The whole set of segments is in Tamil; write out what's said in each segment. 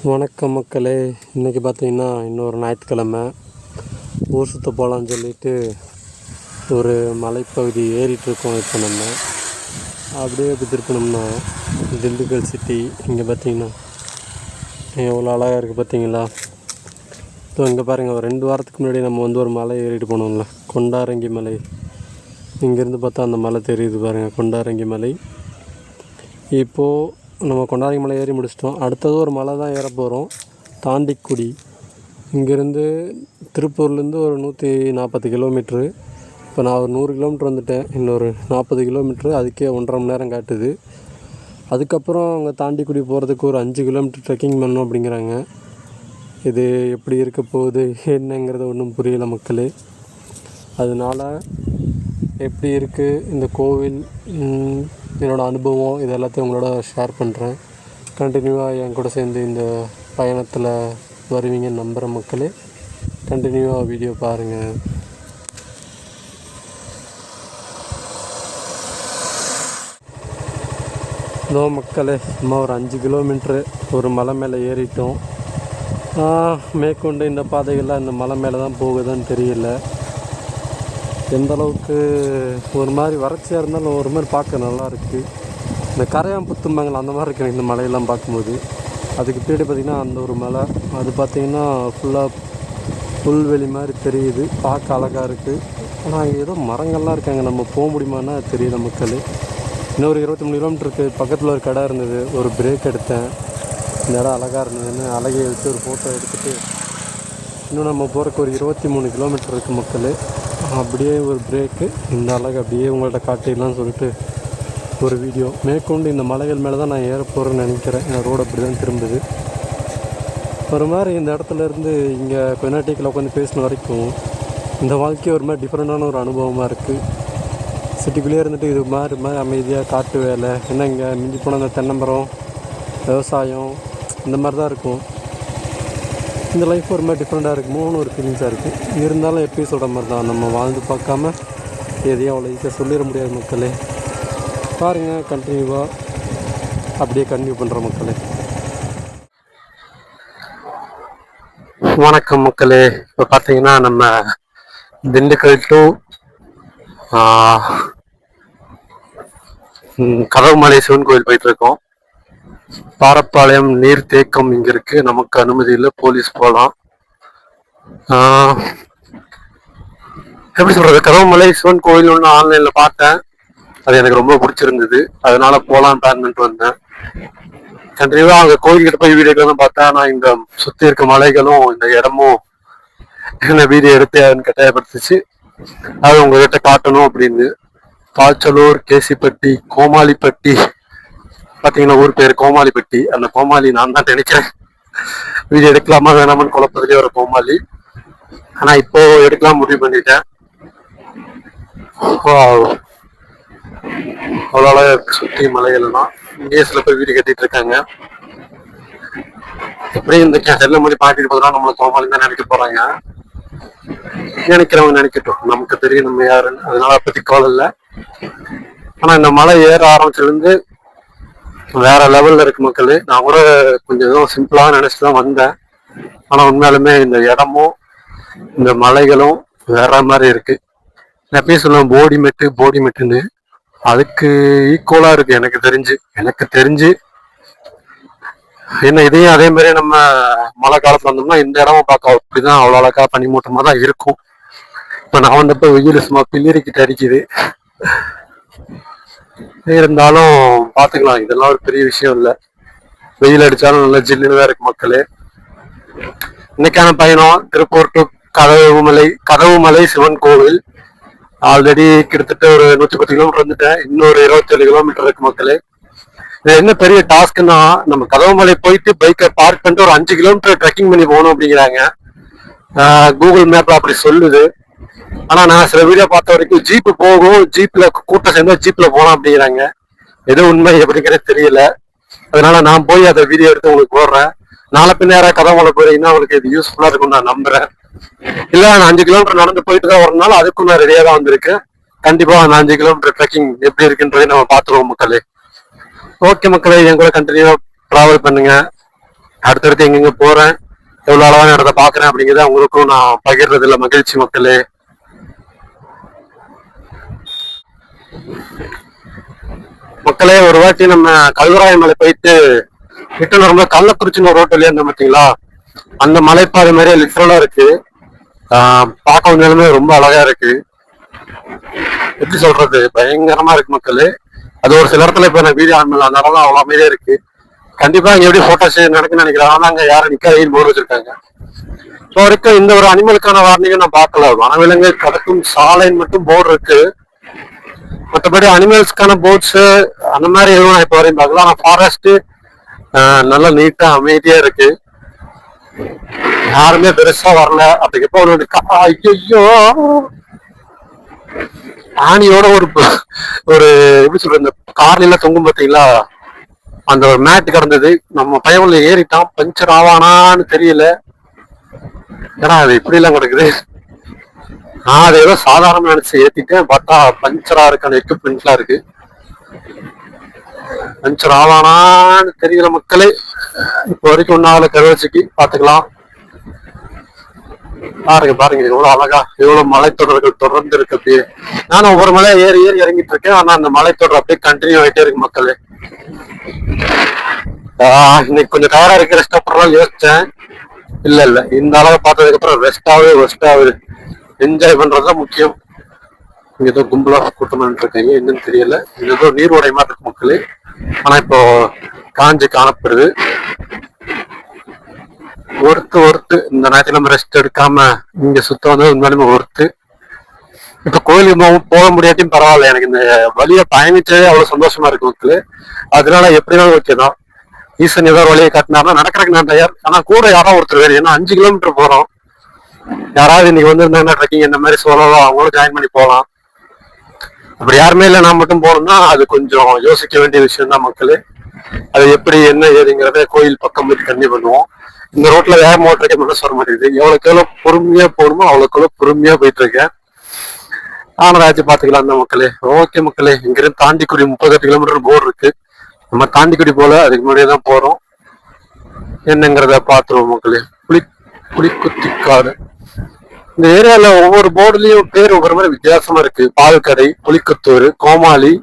வணக்கம் மக்களே. இன்றைக்கி பார்த்தீங்கன்னா இன்னொரு ஞாயிற்றுக்கிழமை ஊர் சுற்ற போகலான்னு சொல்லிட்டு ஒரு மலைப்பகுதி ஏறிட்டுருக்கோம். இப்போ நம்ம அப்படியே இப்போ திருப்பினோம்னா திண்டுக்கல் சிட்டி. இங்கே பார்த்தீங்கன்னா எவ்வளோ அழகாக இருக்குது பார்த்தீங்களா. ஸோ இங்கே பாருங்கள், ஒரு 2 வாரத்துக்கு முன்னாடி நம்ம ஒரு மலை ஏறிட்டு போனோம்ல, கொண்டாரங்கி மலை. இங்கேருந்து பார்த்தா அந்த மலை தெரியுது பாருங்கள், கொண்டாரங்கி மலை. இப்போது நம்ம கொண்டாரங்கி மலை ஏறி முடிச்சிட்டோம். அடுத்தது ஒரு மலை தான் ஏற போகிறோம், தாண்டிக்குடி. இங்கேருந்து திருப்பூர்லேருந்து ஒரு 140 கிலோமீட்ரு. இப்போ நான் ஒரு 100 கிலோமீட்ரு வந்துட்டேன். இன்னொரு 40 கிலோமீட்ரு, அதுக்கே 1.5 மணி நேரம் காட்டுது. அதுக்கப்புறம் அங்கே தாண்டிக்குடி போகிறதுக்கு ஒரு 5 கிலோமீட்டர் ட்ரெக்கிங் பண்ணணும் அப்படிங்கிறாங்க. இது எப்படி இருக்க போகுது என்னங்கிறது ஒன்றும் புரியல மக்களே. அதனால் எப்படி இருக்குது இந்த கோவில், என்னோடய அனுபவம், இது எல்லாத்தையும் உங்களோட ஷேர் பண்ணுறேன். கண்டினியூவாக என் கூட சேர்ந்து இந்த பயணத்தில் வருவீங்கன்னு நம்புகிற மக்களே. கண்டினியூவாக வீடியோ பாருங்கள். இதோ மக்களே, சும்மா ஒரு 5 கிலோமீட்ரு ஒரு மலை மேலே ஏறிட்டோம். மேற்கொண்டு இந்த பாதைகள்லாம் இந்த மலை மேலே தான் போகுதுன்னு தெரியல. எந்த அளவுக்கு ஒரு மாதிரி வறட்சியாக இருந்தாலும் ஒரு மாதிரி பார்க்க நல்லாயிருக்கு. இந்த கரையான் புத்தும்பாங்களா, அந்த மாதிரி இருக்குது இந்த மலையெல்லாம் பார்க்கும்போது. அதுக்கு பின்னாடி பார்த்திங்கன்னா அந்த ஒரு மலை, அது பார்த்திங்கன்னா ஃபுல்லாக புல்வெளி மாதிரி தெரியுது, பார்க்க அழகாக இருக்குது. ஆனால் அங்கே ஏதோ மரங்கள்லாம் இருக்காங்க, நம்ம போக முடியுமான்னா தெரியல மக்கள். இன்னொரு 23 கிலோமீட்டருக்கு பக்கத்தில் ஒரு கடை இருந்தது, ஒரு பிரேக் எடுத்தேன். இந்த இடம் அழகாக இருந்ததுன்னு அழகையை வச்சு ஒரு ஃபோட்டோ எடுத்துகிட்டு இன்னும் நம்ம போகிறக்கு ஒரு 23 கிலோமீட்டர் இருக்குது மக்கள். அப்படியே ஒரு பிரேக்கு, இந்த அழகு அப்படியே உங்கள்கிட்ட காட்டிடலான்னு சொல்லிட்டு ஒரு வீடியோ. மேற்கொண்டு இந்த மலைகள் மேலே தான் நான் ஏற போகிறேன்னு நினைக்கிறேன். என் ரோடு அப்படி தான் திரும்புது. ஒரு மாதிரி இந்த இடத்துல இருந்து இங்கே கொஞ்ச நேரத்தில் உட்காந்து பேசின வரைக்கும் இந்த வாழ்க்கை ஒரு மாதிரி டிஃப்ரெண்ட்டான ஒரு அனுபவமாக இருக்குது. சிட்டிக்குள்ளேயே இருந்துட்டு இது மாதிரி அமைதியாக காட்டு வேலை என்ன, இங்கே மிஞ்சி போன அந்த தென்னமரம், விவசாயம், இந்த மாதிரி தான் இருக்கும். இந்த லைஃப் ஒரு மாதிரி டிஃப்ரெண்ட்டாக இருக்குமோன்னு ஒரு ஃபீலிங்ஸாக இருக்குது. இருந்தாலும் எப்பயும் சொல்கிற மாதிரி தான், நம்ம வாழ்ந்து பார்க்காம எதையும் அவ்வளோ ஈஸியாக சொல்லிட முடியாது மக்களே. பாருங்கள், கண்டினியூவாக அப்படியே கண்டினியூ பண்ணுற மக்களே. வணக்கம் மக்களே. இப்போ பார்த்தீங்கன்னா நம்ம திண்டுக்கல் டு கதவுமலை சிவன் கோயில் போயிட்டுருக்கோம். பாரப்பாளையம் நீர் தேக்கம் இங்கே இருக்குது, நமக்கு அனுமதி இல்லை, போலீஸ் போகலாம். எப்படி சொல்கிறது, கதவுமலை சிவன் கோயில் ஒன்று ஆன்லைனில் பார்த்தேன், அது எனக்கு ரொம்ப பிடிச்சிருந்தது, அதனால போகலான்னு பிளான் பண்ணிட்டு வந்தேன். கண்டிப்பாக அங்கே கோயில்கிட்ட போய் வீடியோக்கள் தான் பார்த்தேன். ஆனால் இந்த சுற்றி இருக்க மலைகளும் இந்த இடமும் என்ன வீடியோ எடுத்தேன்னு கட்டாயப்படுத்துச்சு. அது உங்ககிட்ட காட்டணும் அப்படின்னு. பாச்சலூர், கேசிப்பட்டி, கோமாளிப்பட்டி, பார்த்தீங்கன்னா ஊர் பேர் கோமாளிப்பட்டி. அந்த கோமாளி நான் தான் நினைக்கிறேன். வீடியோ எடுக்கலாமா வேணாமன்னு குழப்பத்திலே ஒரு கோமாளி. ஆனால் இப்போ எடுக்கலாம் முடிவு பண்ணிட்டேன். அவ்வளோ சுற்றி மலைகள்லாம் இங்கே சில பேர் வீடு கட்டிட்டு இருக்காங்க. எப்படியும் இந்த செல்ல மொழி பாட்டிட்டு போதுனா நம்மளை கோமாளி தான் நினைக்க போறாங்க. நினைக்கிறவங்க நினைக்கட்டும், நமக்கு தெரியும் நம்ம யாருன்னு, அதனால பத்தி கவலை இல்லை. ஆனா இந்த மலை ஏற ஆரம்பிச்சிருந்து வேற லெவல்ல இருக்கு மக்கள். நான் கூட கொஞ்சம் சிம்பிளா நினைச்சுதான் வந்தேன். ஆனா உண்மையாலுமே இந்த இடமும் இந்த மலைகளும் வேற மாதிரி இருக்கு. நான் எப்பயும் சொல்லுவேன் போடிமெட்டுன்னு, அதுக்கு ஈக்குவலா இருக்கு எனக்கு தெரிஞ்சு. என்ன இதையும் அதே மாதிரி நம்ம மழை காலத்துல வந்தோம்னா இந்த இடமும் பார்க்க அப்படிதான் அவ்வளோ அழகா பனிமூட்டமா தான் இருக்கும். இப்ப நான் வந்தப்ப வெயில் சும்மா பிள்ளிரிக்கிட்டு அடிக்குது. இருந்தாலும் பாத்துக்கலாம், இதெல்லாம் ஒரு பெரிய விஷயம் இல்லை. வெயில் அடிச்சாலும் நல்லா ஜில்லுன்னு தான் இருக்கு மக்களே. இன்னைக்கான பயணம் திருப்பூர் டு கதவுமலை சிவன் கோவில். ஆல்ரெடி கிட்டத்தட்ட ஒரு 110 கிலோமீட்டர் வந்துட்டேன். இன்னொரு 27 கிலோமீட்டர் இருக்கு மக்களே. இது என்ன பெரிய டாஸ்க்னா, நம்ம கதவுமலை போயிட்டு பைக்கை பார்க் பண்ணிட்டு ஒரு 5 கிலோமீட்டர் ட்ரெக்கிங் பண்ணி போகணும் அப்படிங்கிறாங்க. கூகுள் மேப்ல அப்படி சொல்லுது. ஆனா நான் சில வீடியோ பார்த்த வரைக்கும் ஜீப்பு போகும், ஜீப்ல கூட்டம் சேர்ந்தா ஜீப்ல போகலாம் அப்படிங்கிறாங்க. எது உண்மை எப்படிங்கிறது தெரியல. அதனால நான் போய் அதை வீடியோ எடுத்து உங்களுக்கு போடுறேன். நாளை பின்னேற கதவுமலை போறீங்கன்னா உங்களுக்கு இது யூஸ்ஃபுல்லா இருக்கும்னு நான் நம்புறேன். இல்ல நான் 5 கிலோமீட்டர் நடந்து போயிட்டு தான் வரனால அதுக்கும் நான் ரெடியா தான் வந்திருக்கேன். கண்டிப்பா அந்த 5 கிலோமீட்டர் ட்ரெக்கிங் எப்படி இருக்குன்றதை நம்ம பார்த்துருவோம் மக்களே. ஓகே மக்களே, என் கூட கண்டினியூவா டிராவல் பண்ணுங்க. அடுத்தடுத்து எங்கெங்க போறேன், எவ்வளவு அழகான இடத்த பாக்குறேன் அப்படிங்கிறத உங்களுக்கும் நான் பகிர்றதுல மகிழ்ச்சி மக்களே. மக்களே, ஒரு வாட்டி நம்ம கல்வராய மலை போயிட்டு ரிட்டர்ன் வரும்போது கள்ளக்குறிச்சின்னு ஒரு ரோட்டு வழியா இருந்த பார்த்தீங்களா, அந்த மலைப்பாதை மாதிரியே லிட்டரலா இருக்கு. பார்க்க வந்தாலுமே ரொம்ப அழகா இருக்கு. எப்படி சொல்றது, பயங்கரமா இருக்கு மக்களே. அது ஒரு சில இடத்துல இப்ப நான் வீடியோ ஆன் பண்ணல, அந்த இடம்லாம் அவ்வளவு அமைதியா இருக்கு. கண்டிப்பா இங்க எப்படி போட்டோ ஷூட் நடக்குன்னு நினைக்கிறேன். ஆனா அங்க யாரும் நிக்காதீன்னு போர்டு வச்சிருக்காங்க. இப்போ வரைக்கும் இந்த ஒரு அனிமலுக்கான வார்னிங்கும் நான் பார்க்கல. வனவிலங்கு கடக்கும் சாலைன்னு மட்டும் போர்டு இருக்கு. மற்றபடி அனிமல்ஸ்க்கான போர்ட்ஸ் அந்த மாதிரி எதுவும் நான் இப்போ வரையும் பார்க்கல. ஆனா ஃபாரஸ்ட் நல்லா நீட்டா அமைதியா இருக்கு. யாருமே பெருசா வரல. அப்படிக்கப்போ ஐயோ ஆணியோட ஒரு எப்படி சொல்ற, இந்த கார்ல தொங்கும் பார்த்தீங்களா, அந்த ஒரு மேட் கிடந்தது. நம்ம பையன்ல ஏறிட்டான், பஞ்சர் ஆவானான்னு தெரியல. ஏன்னா அது இப்படி எல்லாம் கிடக்குது. நான் அதை ஏதோ சாதாரண நினைச்சு ஏத்திட்டேன். பார்த்தா பஞ்சர் ஆகிறதுக்கான எக்யூப்மெண்ட்லாம் இருக்கு. பஞ்சர் ஆவானான்னு தெரியல மக்களே. இப்போ வரைக்கும் ஒன்னால கருவச்சிக்கு பாத்துக்கலாம். பாருங்க எவ்வளவு அழகா, எவ்வளவு மலைத்தொடர்கள் தொடர்ந்து இருக்கு. அப்படியே நானும் ஒவ்வொரு மலையா ஏறி ஏறி இறங்கிட்டு இருக்கேன். ஆனா அந்த மலைத்தொடர் அப்படியே கண்டினியூ ஆகிட்டே இருக்கு மக்களே. இன்னைக்கு கொஞ்சம் டயரா இருக்கு, ரெஸ்ட் அப்புறம் யோசிச்சேன். இல்ல இந்த அளவை பார்த்ததுக்கு அப்புறம் ரெஸ்ட் ஆகுது. என்ஜாய் பண்றதுதான் முக்கியம். இங்க ஏதோ கும்பலா கூட்டமா இருக்காங்க, என்னன்னு தெரியல. ஏதோ நீரோடை மாதிரி இருக்கு மக்களே. ஆனா இப்போ காஞ்சி காணப்படுது. ஒருத்து இந்த நேரத்துல நம்ம ரெஸ்ட் எடுக்காம இங்க சுத்த வந்து உண்மையுமே ஒருத்து. இப்ப கோயிலுக்கு போக முடியாட்டியும் பரவாயில்ல, எனக்கு இந்த வழியை பயணிச்சதே அவ்வளவு சந்தோஷமா இருக்கு மக்களே. அதனால எப்படினாலும் ஓகேதான். ஈசன் ஏதாவது வழியை காட்டினாருன்னா நடக்கிறதுக்கு நான் தயார். ஆனா கூட யாராவது ஒருத்தர் வேணும். ஏன்னா 5 கிலோமீட்டர் போறோம். யாராவது இன்னைக்கு வந்து இருந்தாங்கன்னா ட்ரெக்கிங் இந்த மாதிரி சொல்லலாம், அவங்களும் ஜாயின் பண்ணி போகலாம். அப்படி யாருமே இல்லை, நான் மட்டும் போகணும்னா அது கொஞ்சம் யோசிக்க வேண்டிய விஷயம் தான் மக்களே. அது எப்படி என்ன ஏதுங்கிறத கோயில் பக்கம் போயிட்டு கண்டிப்பா பண்ணுவோம். இந்த ரோட்ல வேகமா ஓட்டுறதுக்கு மனசு வர மாட்டேங்குது. எவ்வளவுக்கு எவ்வளவு பொறுமையா போகணுமோ அவ்வளவுக்கு எவ்வளவு பொறுமையா போயிட்டு இருக்கேன். ஆனராஜ் பாத்துக்கலாம் தான் மக்களே. ஓகே மக்களே, இங்கிருந்து தாண்டிக்குடி 38 கிலோமீட்டர் போர்டு இருக்கு. நம்ம தாண்டிக்குடி போல அதுக்கு முன்னாடியே தான் போறோம். என்னங்கிறத பாத்துருவோம் மக்களே. புலிக்குத்திக்காடு. இந்த ஏரியால ஒவ்வொரு போர்டுலயும் பேர் ஒவ்வொரு மாதிரி வித்தியாசமா இருக்கு. பால்கடை, புலிக்குத்தூர், கோமாளி,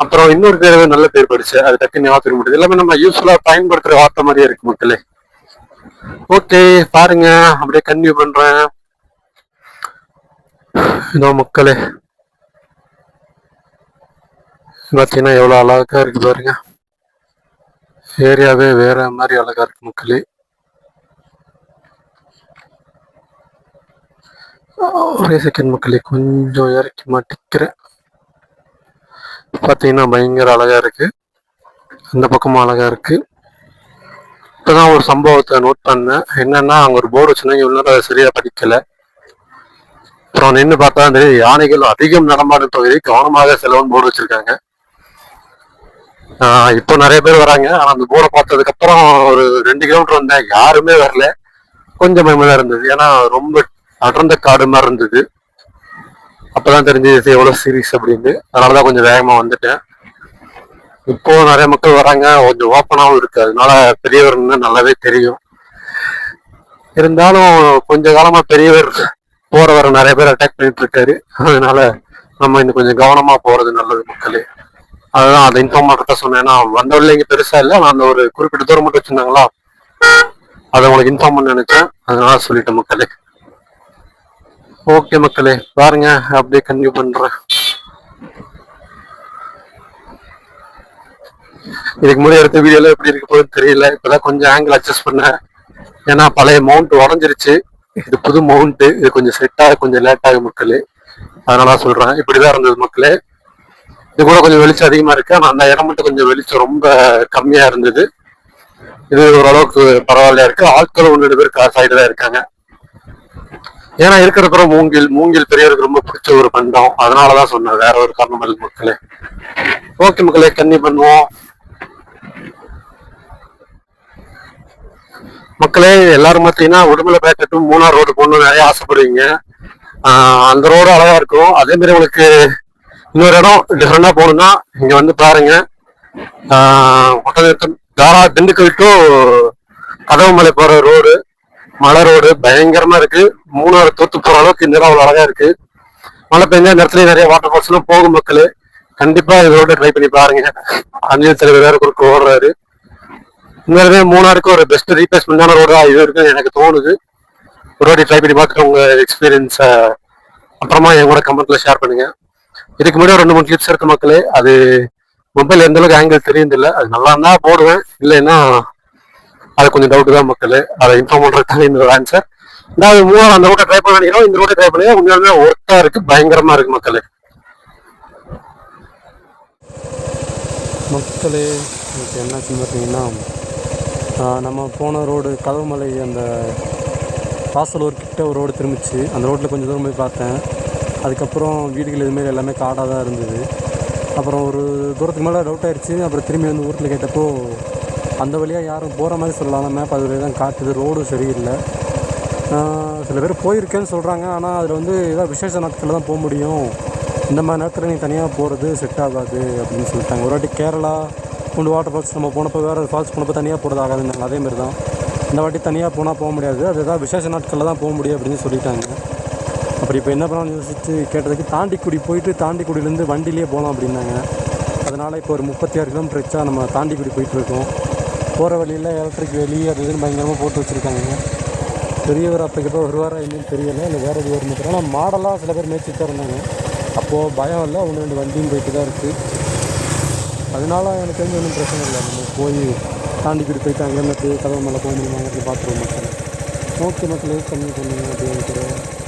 அப்புறம் இன்னொரு பேர் நல்ல பேர் படிச்சு அது டக்குன்னு ஞாபகம் முடியுது. எல்லாமே நம்ம யூஸ்ஃபுல்லா பயன்படுத்துற வார்த்தை மாதிரியே இருக்கு மக்களே. ஓகே பாருங்க, அப்படியே கன்டினியூ பண்றேன். இதோ மக்களே பாத்தீங்கன்னா எவ்வளவு அழகா இருக்கு பாருங்க. ஏரியாவே வேற மாதிரி அழகா இருக்கு மக்களே. ஒரே செகண்ட் மக்களே, கொஞ்சம் இறக்கி மாட்டிக்கிறேன். பாத்தீங்கன்னா பயங்கர அழகா இருக்கு. அந்த பக்கமும் அழகா இருக்கு. இப்பதான் ஒரு சம்பவத்தை நோட் பண்ணேன். என்னன்னா, அங்க ஒரு போர்டு வச்சுருந்தாங்க, இவ்வளவு அதை சரியா படிக்கல. அப்புறம் நின்று பார்த்தா தெரியும், யானைகள் அதிகம் நடமாடும் பகுதி, கவனமாக செலவுன்னு போர்டு வச்சிருக்காங்க. இப்போ நிறைய பேர் வராங்க. ஆனா அந்த போர்டை பார்த்ததுக்கு அப்புறம் ஒரு 2 கிலோமீட்டர் வந்தேன், யாருமே வரல. கொஞ்சம் பயமா இருந்தது. ஏன்னா ரொம்ப அடர்ந்த காடு மாதிரி இருந்தது. அப்பதான் தெரிஞ்சது எவ்வளவு சீரியஸ் அப்படின்னு. அதனாலதான் கொஞ்சம் வேகமா வந்துட்டேன். இப்போ நிறைய மக்கள் வராங்க, கொஞ்சம் ஓப்பனாகவும் இருக்கு. அதனால பெரியவர்னு நல்லாவே தெரியும். இருந்தாலும் கொஞ்ச காலமா பெரியவர் போற வர நிறைய பேர் அட்டாக் பண்ணிட்டு இருக்காரு. அதனால நம்ம இன்னும் கொஞ்சம் கவனமா போறது நல்லது மக்களே. அதுதான் அதை இன்ஃபார்ம் பண்றத சொன்னேன். ஏன்னா வந்தவள்ள இங்க பெருசா இல்லை, நான் அந்த ஒரு குறிப்பிட்ட தூரம் மட்டும் வச்சிருந்தாங்களா, அதை உங்களுக்கு இன்ஃபார்ம் பண்ண நினைச்சேன். அதனால சொல்லிட்டேன் மக்களே. ஓகே மக்களே பாருங்க, அப்படியே கன்டினியூ பண்றேன். இதுக்கு முன்னாடி எடுத்த வீடியோல எப்படி இருக்க போகுதுன்னு தெரியல. இப்பதான் கொஞ்சம் ஆங்கிள் அட்ஜஸ்ட் பண்ணேன். ஏன்னா பழைய மவுண்ட் உடஞ்சிருச்சு, இது புது மவுண்ட். இது கொஞ்சம் செட் ஆக கொஞ்சம் லேட் ஆகும் மக்களே. அதனால சொல்றேன். இப்படிதான் இருந்தது மக்களே. இது கூட கொஞ்சம் வெளிச்சம் அதிகமா இருக்கு. ஆனா அந்த இடம் மட்டும் கொஞ்சம் வெளிச்சம் ரொம்ப கம்மியா இருந்தது. இது ஓரளவுக்கு பரவாயில்லையா இருக்கு. ஆட்கள் 1-2 பேர் சைடு தான் இருக்காங்க. ஏன்னா இருக்கிற மூங்கில் பெரியவருக்கு ரொம்ப பிடிச்ச ஒரு பண்டம். அதனாலதான் சொன்னேன், வேற ஒரு காரணம் இல்லை மக்களே. ஓகே மக்களே, கன்னி பண்ணுவோம். மக்களே எல்லாரும் பார்த்தீங்கன்னா உடுமலை பேக்கெட்டும் 3ஆர் ரோடு போகணும்னு நிறைய ஆசைப்படுவீங்க. அந்த ரோடு அழகா இருக்கும். அதே மாதிரி உங்களுக்கு இன்னொரு இடம் டிஃப்ரெண்டா போகணும்னா இங்க வந்து பாருங்க. திண்டுக்கல் டு கதவுமலை போற ரோடு, மலை ரோடு பயங்கரமா இருக்கு. மூணாறு தோத்து போற அளவுக்கு இந்த இடம் அவ்வளவு அழகா இருக்கு. மழை பெஞ்சா இந்த இடத்துல நிறைய வாட்டர் ஃபால்ஸ் எல்லாம் போகும். மக்களே கண்டிப்பா இந்த ரோட ட்ரை பண்ணி பாருங்க. அஞ்சல் தலைவர் வேற குறுக்கு ஓடுறாரு. உண்மையிலுமே மூணாருக்கு ஒரு பெஸ்ட் ரீப்ளேஸ்மெண்டான ரோடு தான் இது இருக்குன்னு எனக்கு தோணுது. ஒரு வாட்டி ட்ரை பண்ணி பார்த்துட்டு உங்க எக்ஸ்பீரியன்ஸ அப்புறமா என் கூட கமெண்ட்ல ஷேர் பண்ணுங்க. இதுக்கு முன்னாடி 2-3 கிளிப்ஸ் இருக்கு மக்களே. அது மொபைல் எந்த அளவுக்கு ஆங்கிள் தெரியுது, அது நல்லா இருந்தா போடுவேன், இல்லைன்னா அது கொஞ்சம் டவுட் தான் மக்களே. அதை இன்ஃபார்ம் பண்றதுக்காக இந்த ஒரு ஆன்சர். இந்த மூணாறு அந்த ரோட்டை ட்ரை பண்ண நினைக்கிறோம். இந்த ரோட்டை ட்ரை பண்ணி உண்மையாலுமே ஒர்த்தா இருக்கு, பயங்கரமா இருக்கு மக்களே. மக்களே எனக்கு என்னாச்சுன்னு பார்த்தீங்கன்னா, நம்ம போன ரோடு கதவுமலை அந்த வாசலூர் கிட்ட ஒரு ரோடு திரும்பிச்சு. அந்த ரோட்டில் கொஞ்சம் தூரம் போய் பார்த்தேன். அதுக்கப்புறம் வீடுகள் இதுமாரி எல்லாமே காடாக தான் இருந்தது. அப்புறம் ஒரு தூரத்துக்கு மேலே டவுட் ஆயிடுச்சு. அப்புறம் திரும்பி வந்து ஊரில் கேட்டப்போ அந்த வழியாக யாரும் போகிற மாதிரி சொல்லலாம், மேப் அது வழியாக தான் காட்டுது, ரோடும் சரியில்லை. சில பேர் போயிருக்கேன்னு சொல்கிறாங்க. ஆனால் அதில் வந்து ஏதாவது விசேஷ நாட்களில் தான் போக முடியும், இந்த மாதிரி நேரத்தில் நீ தனியாக போகிறது செட் ஆகாது அப்படின்னு சொல்லிட்டாங்க. ஒரு வாட்டி கேரளா குண்டு வாட்டர் ஃபால்ஸ் நம்ம போனப்போ, வேறு ஃபால்ஸ் போனப்போ தனியாக போகிறது ஆகாதுன்னாங்க. அதேமாரி தான் இந்த வாட்டி தனியாக போனால் போக முடியாது, அது ஏதாவது விசேஷ நாட்களில் தான் போக முடியும் அப்படின்னு சொல்லிட்டாங்க. அப்படி இப்போ என்ன பண்ணலாம்னு யோசிச்சு கேட்டதுக்கு தாண்டிக்குடி போயிட்டு தாண்டிக்குடியிலேருந்து வண்டியிலே போகலாம் அப்படின்னாங்க. அதனால் இப்போ ஒரு 36 கிலோமீட்டர் வச்சா நம்ம தாண்டிக்குடி போயிட்டுருக்கோம். போகிற வழியில் எலக்ட்ரிக் வேலி அது இதுன்னு பயங்கரமாக போட்டு வச்சுருக்காங்க. பெரியவர் அப்போக்கிட்ட வருவாரா என்னன்னு தெரியலை, இல்லை வேறு எது வரும்னு தெரியல. ஆனால் மாடலாக சில பேர் மேய்ச்சிட்டு தான் இருந்தாங்க. அப்போது பயம் இல்லை, 1-2 வண்டியும் போயிட்டு தான் இருக்குது. அதனால எனக்கு தெரிஞ்ச ஒன்றும் பிரச்சனை இல்லை. நம்ம போய் தாண்டிக்கிட்டு போயிட்டு அங்கேருந்து கதவு மேலே போக முடியுமாங்கிறது பார்த்துருவோம் மக்கள். ஓகே மக்கள், கம்மி பண்ணுங்க அப்படின்னு